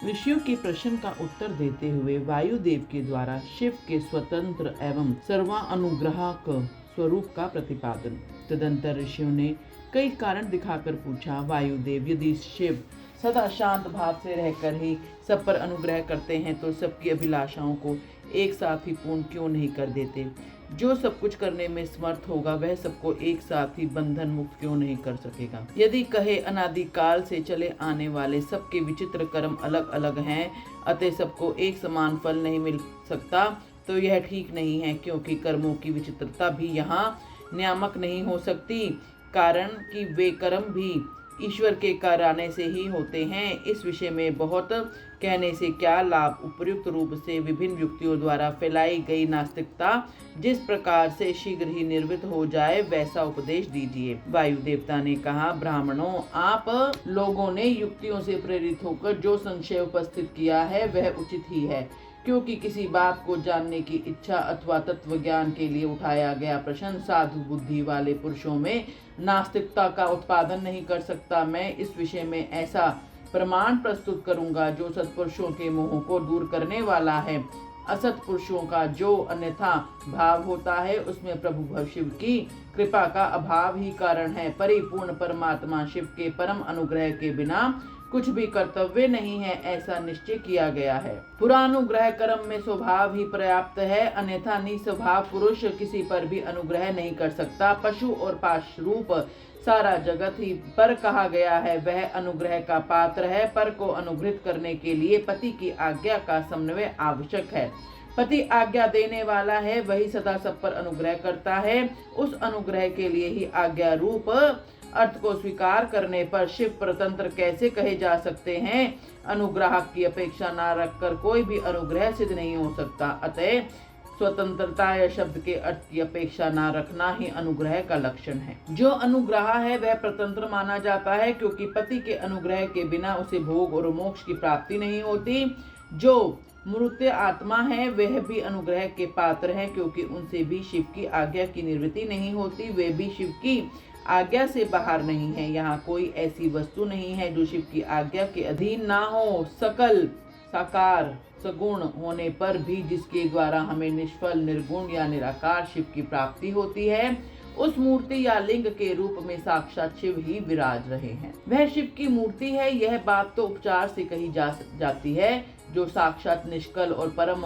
ऋषियों के प्रश्न का उत्तर देते हुए वायुदेव के द्वारा शिव के स्वतंत्र एवं सर्वानुग्राहक स्वरूप का प्रतिपादन। तदंतर ऋषियों ने कई कारण दिखाकर पूछा, वायुदेव यदि शिव सदा शांत भाव से रहकर ही सब पर अनुग्रह करते हैं तो सबकी अभिलाषाओं को एक साथ ही पूर्ण क्यों नहीं कर देते? जो सब कुछ करने में समर्थ होगा वह सबको एक साथ ही बंधन मुक्त क्यों नहीं कर सकेगा? यदि कहे अनादिकाल से चले आने वाले सबके विचित्र कर्म अलग अलग हैं, अतः सबको एक समान फल नहीं मिल सकता, तो यह ठीक नहीं है, क्योंकि कर्मों की विचित्रता भी यहाँ नियामक नहीं हो सकती, कारण कि वे कर्म भी ईश्वर के कराने से ही होते हैं। इस विषय में बहुत कहने से क्या लाभ? उपयुक्त रूप से विभिन्न युक्तियों द्वारा फैलाई गई नास्तिकता जिस प्रकार से शीघ्र ही निर्वृत्त हो जाए वैसा उपदेश दीजिए। वायु देवता ने कहा, ब्राह्मणों, आप लोगों ने युक्तियों से प्रेरित होकर जो संशय उपस्थित किया है वह उचित ही है, क्योंकि किसी बात को जानने की इच्छा अथवा तत्व ज्ञान के लिए उठाया गया प्रश्न साधु बुद्धि वाले पुरुषों में नास्तिकता का उत्पादन नहीं कर सकता। मैं इस विषय में ऐसा प्रमाण प्रस्तुत करूंगा जो सत्पुरुषों के मोह को दूर करने वाला है। असत पुरुषों का जो अन्यथा भाव होता है उसमें प्रभु शिव की कृपा का अभाव ही कारण है। परिपूर्ण परमात्मा शिव के परम अनुग्रह के बिना कुछ भी कर्तव्य नहीं है, ऐसा निश्चय किया गया है। पुरानुग्रह कर्म में स्वभाव ही पर्याप्त है, अन्यथा निस्वभाव पुरुष किसी पर भी अनुग्रह नहीं कर सकता। पशु और पाशरूप सारा जगत ही पर कहा गया है, वह अनुग्रह का पात्र है। पर को अनुग्रहित करने के लिए पति की आज्ञा का समन्वय आवश्यक है। पति आज्ञा देने वाला है, वही सदा सब पर अनुग्रह करता है। उस अनुग्रह के लिए ही आज्ञा रूप अर्थ को स्वीकार करने पर शिव परतंत्र कैसे कहे जा सकते हैं? अनुग्राहक की अपेक्षा न रखकर कोई भी अनुग्रह सिद्ध नहीं हो सकता। अतः स्वतंत्रता या शब्द के अर्थ की अपेक्षा न रखना ही अनुग्रह का लक्षण है। जो अनुग्रह है वह परतंत्र माना जाता है, क्योंकि पति के अनुग्रह के बिना उसे भोग और मोक्ष की प्राप्ति नहीं होती। जो मूर्त आत्मा है वह भी अनुग्रह के पात्र है, क्योंकि उनसे भी शिव की आज्ञा की निवृत्ति नहीं होती। वे भी शिव की आज्ञा से बाहर नहीं है। यहाँ कोई ऐसी वस्तु नहीं है जो शिव की आज्ञा के अधीन ना हो। सकल साकार सगुण होने पर भी जिसके द्वारा हमें निष्फल निर्गुण या निराकार शिव की प्राप्ति होती है, उस मूर्ति या लिंग के रूप में साक्षात शिव ही विराज रहे हैं। वह शिव की मूर्ति है, यह बात तो उपचार से कही जाती है। जो साक्षात निष्कल और परम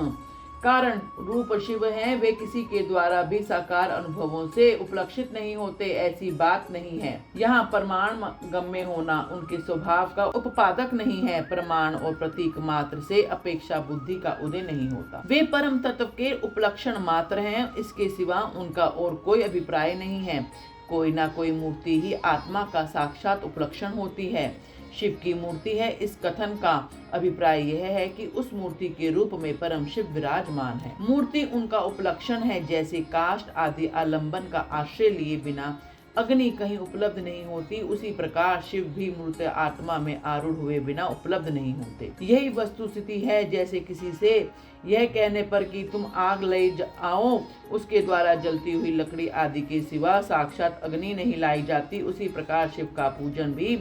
कारण रूप शिव हैं, वे किसी के द्वारा भी साकार अनुभवों से उपलक्षित नहीं होते, ऐसी बात नहीं है। यहाँ प्रमाण गम्य होना उनके स्वभाव का उपपादक नहीं है। प्रमाण और प्रतीक मात्र से अपेक्षा बुद्धि का उदय नहीं होता। वे परम तत्व के उपलक्षण मात्र हैं, इसके सिवा उनका और कोई अभिप्राय नहीं है। कोई ना कोई मूर्ति ही आत्मा का साक्षात उपलक्षण होती है। शिव की मूर्ति है, इस कथन का अभिप्राय यह है कि उस मूर्ति के रूप में परम शिव विराजमान है। मूर्ति उनका उपलक्षण है। जैसे काष्ठ आदि आलंबन का आश्रय लिए बिना अग्नि कहीं उपलब्ध नहीं होती, उसी प्रकार शिव भी मूर्त आत्मा में आरूढ़ हुए बिना उपलब्ध नहीं होते। यही वस्तु स्थिति है। जैसे किसी से यह कहने पर कि तुम आग ले आओ, उसके द्वारा जलती हुई लकड़ी आदि के सिवा साक्षात अग्नि नहीं लाई जाती, उसी प्रकार शिव का पूजन भी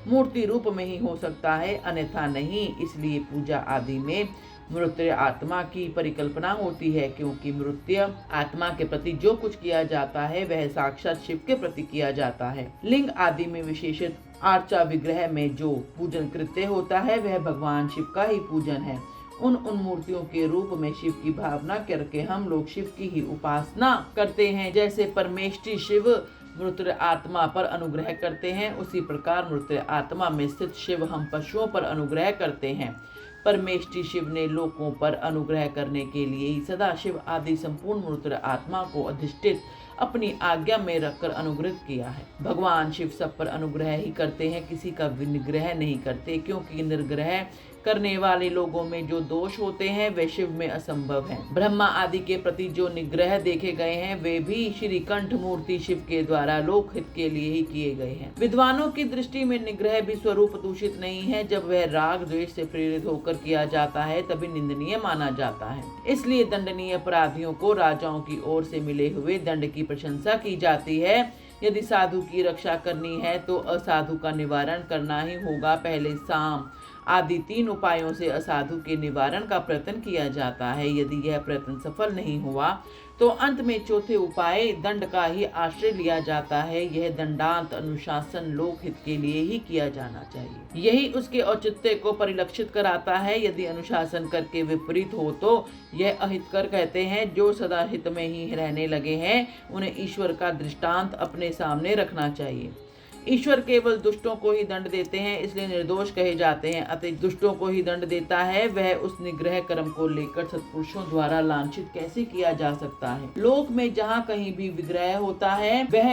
मूर्ति रूप में ही हो सकता है, अन्यथा नहीं। इसलिए पूजा आदि में मृत्य आत्मा की परिकल्पना होती है, क्योंकि मृत्य आत्मा के प्रति जो कुछ किया जाता है वह साक्षात शिव के प्रति किया जाता है। लिंग आदि में विशेषित आर्चा विग्रह में जो पूजन कृत्य होता है वह भगवान शिव का ही पूजन है। उन मूर्तियों के रूप में शिव की भावना करके हम लोग शिव की ही उपासना करते हैं। जैसे परमेष्टि शिव मृत आत्मा पर अनुग्रह करते हैं, उसी प्रकार मृत आत्मा में स्थित शिव हम पशुओं पर अनुग्रह करते हैं। परमेष्टि शिव ने लोगों पर अनुग्रह करने के लिए ही सदा शिव आदि संपूर्ण मृत आत्मा को अधिष्ठित अपनी आज्ञा में रखकर अनुग्रहित किया है। भगवान शिव सब पर अनुग्रह ही करते हैं, किसी का निग्रह नहीं करते, क्योंकि निर्ग्रह करने वाले लोगों में जो दोष होते हैं वे शिव में असंभव हैं। ब्रह्मा आदि के प्रति जो निग्रह देखे गए हैं वे भी श्री कंठ मूर्ति शिव के द्वारा लोकहित के लिए ही किए गए हैं। विद्वानों की दृष्टि में निग्रह भी स्वरूप दूषित नहीं है। जब वह राग द्वेष से प्रेरित होकर किया जाता है तभी निंदनीय माना जाता है। इसलिए दंडनीय अपराधियों को राजाओं की ओर से मिले हुए दंड की प्रशंसा की जाती है। यदि साधु की रक्षा करनी है तो असाधु का निवारण करना ही होगा। पहले साम आदि 3 उपायों से असाधु के निवारण का प्रयत्न किया जाता है। यदि यह प्रयत्न सफल नहीं हुआ तो अंत में चौथे उपाय दंड का ही आश्रय लिया जाता है। यह दंडांत अनुशासन लोकहित के लिए ही किया जाना चाहिए। यही उसके औचित्य को परिलक्षित कराता है। यदि अनुशासन करके विपरीत हो तो यह अहितकर कहते हैं। जो सदा हित में ही रहने लगे हैं उन्हें ईश्वर का दृष्टांत अपने सामने रखना चाहिए। ईश्वर केवल दुष्टों को ही दंड देते हैं, इसलिए निर्दोष कहे जाते हैं। अतः दुष्टों को ही दंड देता है, वह उस निग्रह कर्म को लेकर सत्पुरुषों द्वारा लांछित कैसे किया जा सकता है। लोक में जहाँ कहीं भी विग्रह होता है वह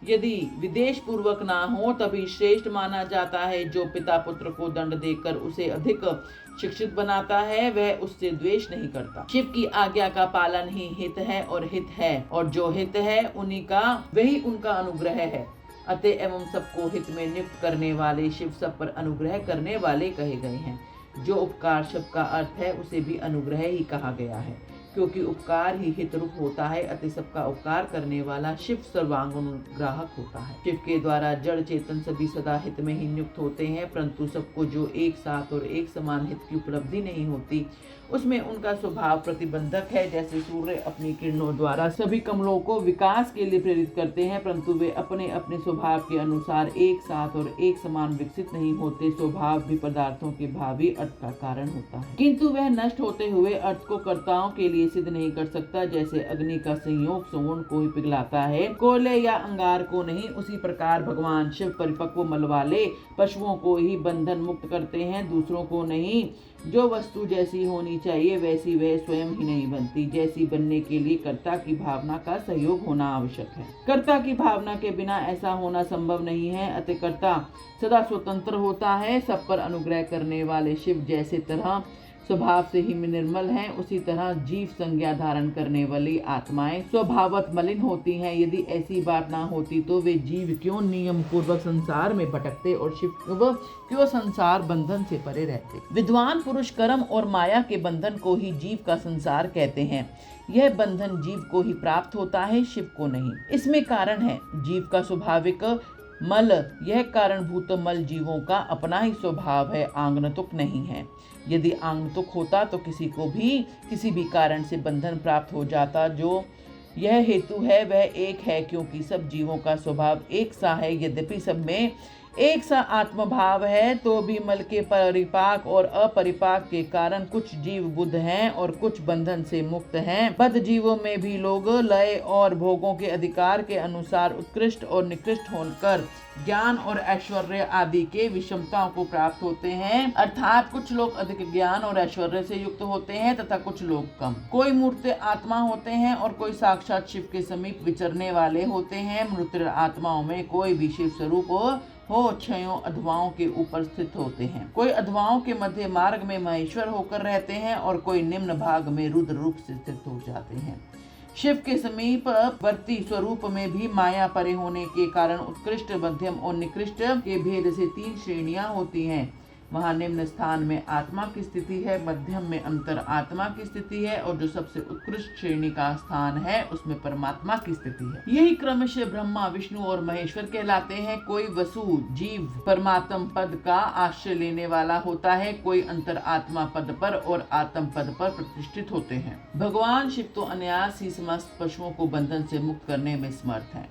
यदि विदेश पूर्वक ना हो तभी श्रेष्ठ माना जाता है। जो पिता पुत्र को दंड देकर उसे अधिक शिक्षित बनाता है वह उससे द्वेष नहीं करता। शिव की आज्ञा का पालन ही हित है और जो हित है उन्हीं का वही उनका अनुग्रह है। अतः एवं सबको हित में नियुक्त करने वाले शिव सब पर अनुग्रह करने वाले कहे गए हैं। जो उपकार शब्द का अर्थ है उसे भी अनुग्रह ही कहा गया है, क्योंकि उपकार ही हित रूप होता है। अतः सबका उपकार करने वाला शिव सर्वांगनुग्राहक होता है। शिव के द्वारा जड़ चेतन सभी सदा हित में ही नियुक्त होते हैं, परंतु सबको जो एक साथ और एक समान हित की उपलब्धि नहीं होती उसमें उनका स्वभाव प्रतिबंधक है। जैसे सूर्य अपनी किरणों द्वारा सभी कमलों को विकास के लिए प्रेरित करते हैं, परंतु वे अपने अपने स्वभाव के अनुसार एक साथ और एक समान विकसित नहीं होते। स्वभाव भी पदार्थों के भावी अर्थ का कारण होता है, किंतु वह नष्ट होते हुए अर्थ को कर्ताओं के लिए सिद्ध नहीं कर सकता। जैसे अग्नि का संयोग स्वर्ण को ही पिघलाता है, कोयले या अंगार को नहीं, उसी प्रकार भगवान शिव परिपक्व मल वाले पशुओं को ही बंधन मुक्त करते हैं, दूसरों को नहीं। जो वस्तु जैसी होनी चाहिए वैसी वह स्वयं ही नहीं बनती। जैसी बनने के लिए कर्ता की भावना का सहयोग होना आवश्यक है। कर्ता की भावना के बिना ऐसा होना संभव नहीं है। अतः कर्ता सदा स्वतंत्र होता है। सब पर अनुग्रह करने वाले शिव जैसे तरह स्वभाव से ही निर्मल हैं, उसी तरह जीव संज्ञा धारण करने वाली आत्माएं स्वभावत मलिन होती हैं। यदि ऐसी बात ना होती तो वे जीव क्यों नियम पूर्वक संसार में भटकते और शिव क्यों संसार बंधन से परे रहते। विद्वान पुरुष कर्म और माया के बंधन को ही जीव का संसार कहते हैं। यह बंधन जीव को ही प्राप्त होता है, शिव को नहीं। इसमें कारण है जीव का स्वाभाविक मल। यह कारणभूत मल जीवों का अपना ही स्वभाव है, आंगनतुक नहीं है। यदि आंगनतुक होता तो किसी को भी किसी भी कारण से बंधन प्राप्त हो जाता। जो यह हेतु है वह एक है, क्योंकि सब जीवों का स्वभाव एक सा है। यद्यपि सब में एक सा आत्मभाव है तो भी मल के परिपाक और अपरिपाक के कारण कुछ जीव बुद्ध हैं और कुछ बंधन से मुक्त हैं। बद्ध जीवों में भी लोग लय और भोगों के अधिकार के अनुसार उत्कृष्ट और निकृष्ट होकर ज्ञान और ऐश्वर्य आदि के विषमताओं को प्राप्त होते हैं। अर्थात कुछ लोग अधिक ज्ञान और ऐश्वर्य से युक्त होते हैं तथा कुछ लोग कम। कोई मूर्त आत्मा होते हैं और कोई साक्षात शिव के समीप विचरने वाले होते हैं। मृत आत्माओं में कोई भी शिव स्वरूप हो क्षयों अधवाओं के ऊपर स्थित होते हैं। कोई अधवाओं के मध्य मार्ग में महेश्वर होकर रहते हैं और कोई निम्न भाग में रुद्र रूप से स्थित हो जाते हैं। शिव के समीप वर्ती स्वरूप में भी माया परे होने के कारण उत्कृष्ट, मध्यम और निकृष्ट के भेद से 3 श्रेणियां होती हैं। वहाँ निम्न स्थान में आत्मा की स्थिति है, मध्यम में अंतर आत्मा की स्थिति है और जो सबसे उत्कृष्ट श्रेणी का स्थान है उसमें परमात्मा की स्थिति है। यही क्रमशः ब्रह्मा, विष्णु और महेश्वर कहलाते हैं। कोई वसु जीव परमात्म पद का आश्रय लेने वाला होता है, कोई अंतर आत्मा पद पर और आत्म पद पर प्रतिष्ठित होते हैं। भगवान शिव तो अनायास ही समस्त पशुओं को बंधन से मुक्त करने में समर्थ है,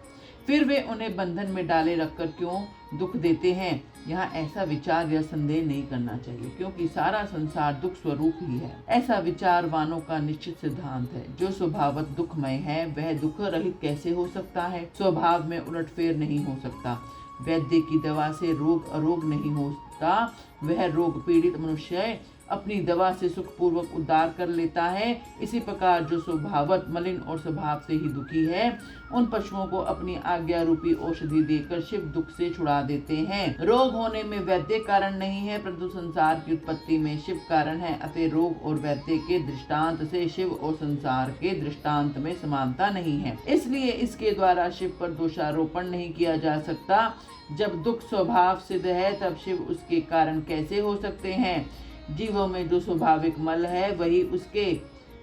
फिर वे उन्हें बंधन में डाले रखकर क्यों दुख देते हैं। यहाँ ऐसा विचार या संदेह नहीं करना चाहिए, क्योंकि सारा संसार दुख स्वरूप ही है। ऐसा विचारवानों का निश्चित सिद्धांत है। जो स्वभावत दुखमय है वह दुख रहित कैसे हो सकता है। स्वभाव में उलटफेर नहीं हो सकता। वैद्य की दवा से रोग अरोग नहीं होता। वह रोग पीड़ित मनुष्य अपनी दवा से सुखपूर्वक उद्धार कर लेता है। इसी प्रकार जो स्वभावत मलिन और स्वभाव से ही दुखी है उन पशुओं को अपनी आज्ञा रूपी औषधि देकर शिव दुख से छुड़ा देते हैं। रोग होने में वैद्य कारण नहीं है, परंतु संसार की उत्पत्ति में शिव कारण है। अतः रोग और वैद्य के दृष्टांत से शिव और संसार के दृष्टांत में समानता नहीं है, इसलिए इसके द्वारा शिव पर दोषारोपण नहीं किया जा सकता। जब दुख स्वभाव सिद्ध है तब शिव उसके कारण कैसे हो सकते हैं। जीवों में जो स्वाभाविक मल है वही उसके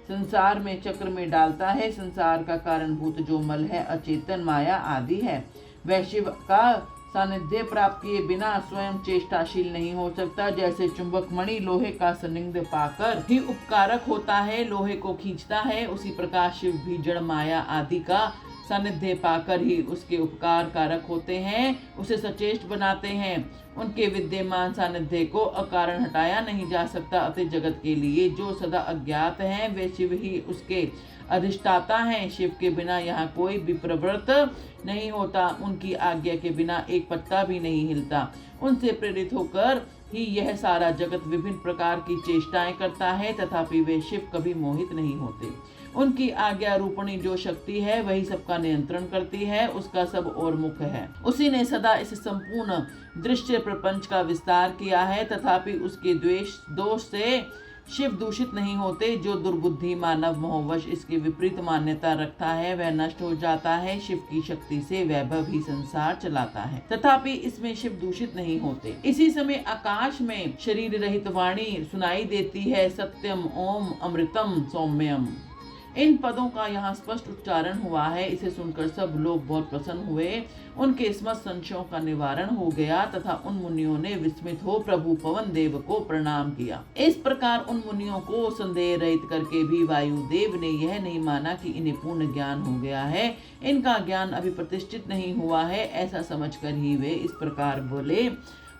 संसार में चक्र में डालता है। संसार का कारणभूत जो मल है अचेतन माया आदि है, वह शिव का सानिध्य प्राप्त किए बिना स्वयं चेष्टाशील नहीं हो सकता। जैसे चुंबक मणि लोहे का सानिध्य पाकर ही उपकारक होता है, लोहे को खींचता है, उसी प्रकार शिव भी जड़ माया आदि का सानिध्य पाकर ही उसके उपकार कारक होते हैं, उसे सचेष्ट बनाते हैं। उनके विद्यमान सानिध्य को अकारण हटाया नहीं जा सकता। अतः जगत के लिए जो सदा अज्ञात हैं वे शिव ही उसके अधिष्ठाता हैं। शिव के बिना यहाँ कोई भी प्रवृत्त नहीं होता, उनकी आज्ञा के बिना एक पत्ता भी नहीं हिलता। उनसे प्रेरित होकर ही यह सारा जगत विभिन्न प्रकार की चेष्टाएं करता है, तथापि वे शिव कभी मोहित नहीं होते। उनकी आज्ञा रूपणी जो शक्ति है वही सबका नियंत्रण करती है, उसका सब और मुख है। उसी ने सदा इस संपूर्ण दृश्य प्रपंच का विस्तार किया है, तथापि उसके द्वेष दोष से शिव दूषित नहीं होते। जो दुर्बुद्धि मानव मोहवश इसकी विपरीत मान्यता रखता है वह नष्ट हो जाता है। शिव की शक्ति से वैभव ही संसार चलाता है, तथापि इसमें शिव दूषित नहीं होते। इसी समय आकाश में शरीर रहित वाणी सुनाई देती है, सत्यम ओम अमृतम सौम्यम। इन पदों का यहाँ स्पष्ट उच्चारण हुआ है। इसे सुनकर सब लोग बहुत प्रसन्न हुए, उनके समस्त संशयों का निवारण हो गया तथा उन मुनियों ने विस्मित हो प्रभु पवन देव को प्रणाम किया। इस प्रकार उन मुनियों को संदेह रहित करके भी वायुदेव ने यह नहीं माना कि इन्हें पूर्ण ज्ञान हो गया है, इनका ज्ञान अभी प्रतिष्ठित नहीं हुआ है। ऐसा समझकर ही वे इस प्रकार बोले।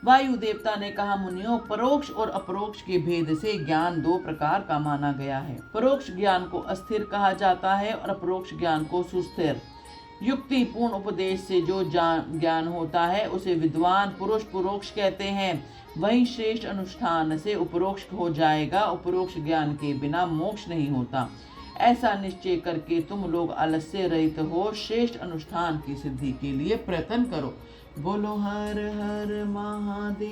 वायु देवता ने कहा, मुनियों, परोक्ष और अपरोक्ष के भेद से ज्ञान दो प्रकार का माना गया है। परोक्ष ज्ञान को अस्थिर कहा जाता है और अपरोक्ष ज्ञान को सुस्थिर। युक्ति पूर्ण उपदेश से जो ज्ञान होता है उसे विद्वान पुरुष पुरोक्ष कहते हैं। वही श्रेष्ठ अनुष्ठान से उपरोक्ष हो जाएगा। उपरोक्ष ज्ञान के बिना मोक्ष नहीं होता। ऐसा निश्चय करके तुम लोग आलस्य रहित हो श्रेष्ठ अनुष्ठान की सिद्धि के लिए प्रयत्न करो। बोलो हर हर महादेव।